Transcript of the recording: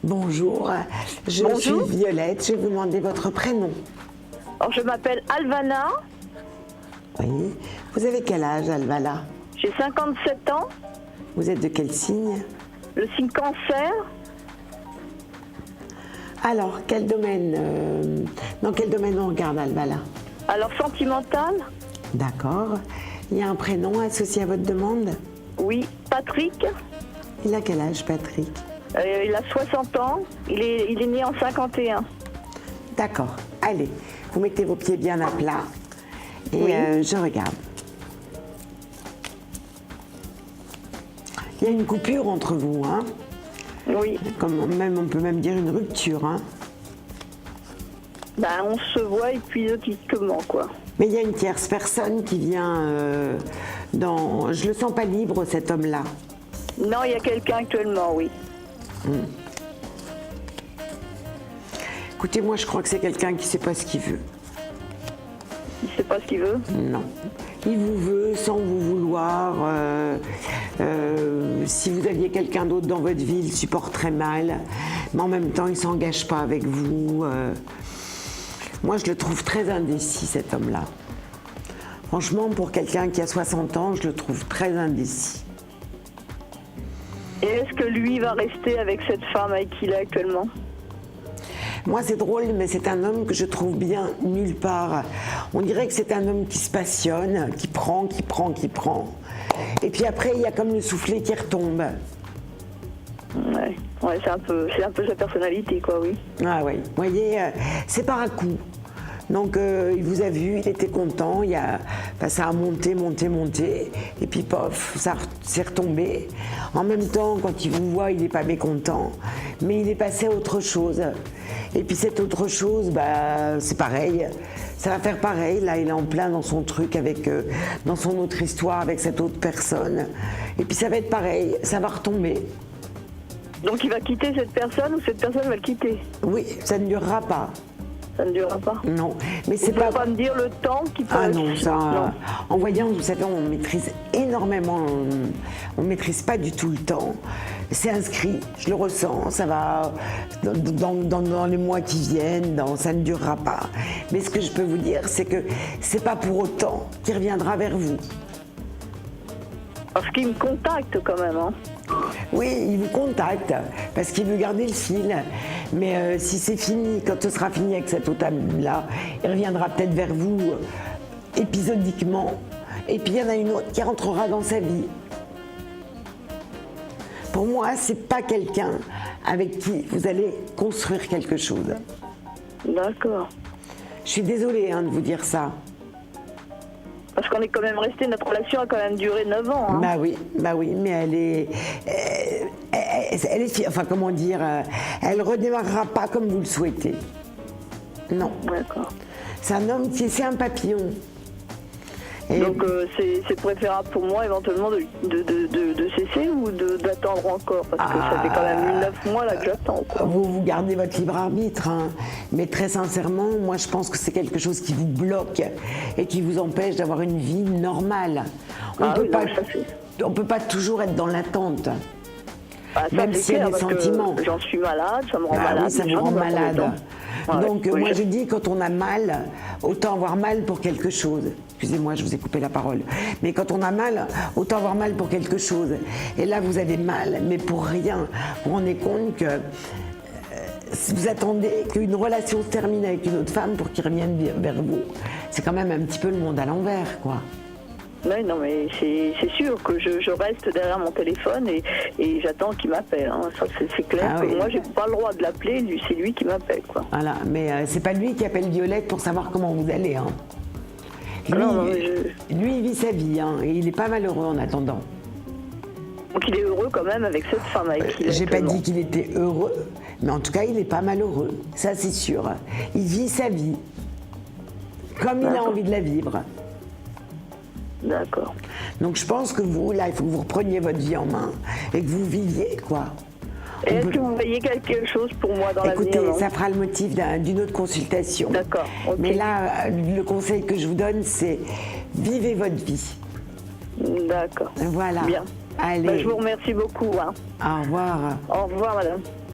Bonjour, je Bonjour. suis Violette, je vais vous demander votre prénom. Alors, je m'appelle Alvana, Oui. Vous avez quel âge, Alvala? j'ai 57 ans, Vous êtes de quel signe? le signe cancer. Alors, quel domaine, dans quel domaine on regarde, Alvala? Alors, sentimental, D'accord. Il y a un prénom associé à votre demande? oui. Patrick, Il a quel âge, Patrick? il a 60 ans, il est né en 51. D'accord. Allez, vous mettez vos pieds bien à plat et Oui. je regarde. Il y a une coupure entre vous, hein? Oui. On peut même dire une rupture, hein? Ben, on se voit épisodiquement, quoi. Mais il y a une tierce personne qui vient dans... Je le sens pas libre, cet homme-là. Non, il y a quelqu'un actuellement, oui. Écoutez, moi, je crois que c'est quelqu'un qui sait pas ce qu'il veut. Il sait pas ce qu'il veut. Non. Il vous veut sans vous vouloir. Si vous aviez quelqu'un d'autre dans votre vie, il supporterait mal. Mais en même temps, il s'engage pas avec vous. Moi, je le trouve très indécis, cet homme-là. Franchement, pour quelqu'un qui a 60 ans, je le trouve très indécis. Et est-ce que lui va rester avec cette femme avec qui il est actuellement? Moi, c'est drôle, mais c'est un homme que je trouve bien nulle part. On dirait que c'est un homme qui se passionne, qui prend. Et puis après, il y a comme le soufflet qui retombe. Ouais, c'est un peu sa personnalité, quoi, oui. Ah oui, vous voyez, c'est par à coup. Donc, il vous a vu, il était content, ça a monté, et puis pof, c'est retombé. En même temps, quand il vous voit, il n'est pas mécontent, mais il est passé à autre chose. Et puis cette autre chose, c'est pareil, ça va faire pareil. Là, il est en plein dans son truc, dans son autre histoire avec cette autre personne. Et puis ça va être pareil, ça va retomber. Donc il va quitter cette personne ou cette personne va le quitter? Oui, ça ne durera pas. Ça ne durera pas. Non, mais Vous c'est ne pouvez pas... pas me dire le temps qui peut... Ah non, ça, Non. en voyance, vous savez, on maîtrise énormément, on ne maîtrise pas du tout le temps. C'est inscrit, je le ressens, ça va dans les mois qui viennent, ça ne durera pas. Mais ce que je peux vous dire, c'est que c'est pas pour autant qu'il reviendra vers vous. Parce qu'il me contacte quand même, hein. Oui, il vous contacte parce qu'il veut garder le fil. Mais si c'est fini, quand ce sera fini avec cet autre là, il reviendra peut-être vers vous épisodiquement. Et puis il y en a une autre qui rentrera dans sa vie. Pour moi, c'est pas quelqu'un avec qui vous allez construire quelque chose. D'accord. Je suis désolée de vous dire ça. Parce qu'on est quand même resté, notre relation a quand même duré 9 ans. Hein. Bah oui, mais elle est, enfin comment dire, elle redémarrera pas comme vous le souhaitez. Non. D'accord. C'est un homme c'est un papillon. Et Donc c'est préférable pour moi éventuellement de cesser ou d'attendre encore? Parce que ça fait quand même 9 mois là que j'attends. vous gardez votre libre arbitre, hein. Mais très sincèrement, moi je pense que c'est quelque chose qui vous bloque et qui vous empêche d'avoir une vie normale. On peut pas toujours être dans l'attente. Même s'il y a des sentiments. J'en suis malade, ça me rend malade. Oui, ça vous rend malade. Ouais, Donc oui, moi je dis, quand on a mal, autant avoir mal pour quelque chose. Excusez-moi, je vous ai coupé la parole. Mais quand on a mal, autant avoir mal pour quelque chose. Et là, vous avez mal, mais pour rien. Vous vous rendez compte que si vous attendez qu'une relation se termine avec une autre femme pour qu'il revienne vers vous, c'est quand même un petit peu le monde à l'envers, quoi. Oui, non, mais c'est sûr que je reste derrière mon téléphone et j'attends qu'il m'appelle. Hein. Ça, c'est clair que moi, j'ai pas le droit de l'appeler, c'est lui qui m'appelle, quoi. Voilà, mais c'est pas lui qui appelle Violette pour savoir comment vous allez, hein. Lui, il vit sa vie, hein, et il est pas malheureux en attendant. Donc il est heureux quand même avec cette femme avec qui il est J'ai pas actuellement. dit qu'il était heureux, mais en tout cas, il est pas malheureux, ça c'est sûr. Il vit sa vie, comme il a envie de la vivre. D'accord. Donc je pense que vous, là, il faut que vous repreniez votre vie en main et que vous viviez, quoi. Et est-ce que vous voyez quelque chose pour moi dans l'avenir? Écoutez, ça fera le motif d'une autre consultation. D'accord, ok. Mais là, le conseil que je vous donne, c'est vivez votre vie. D'accord. Voilà. Bien. Allez. Je vous remercie beaucoup. Hein. Au revoir. Au revoir, madame.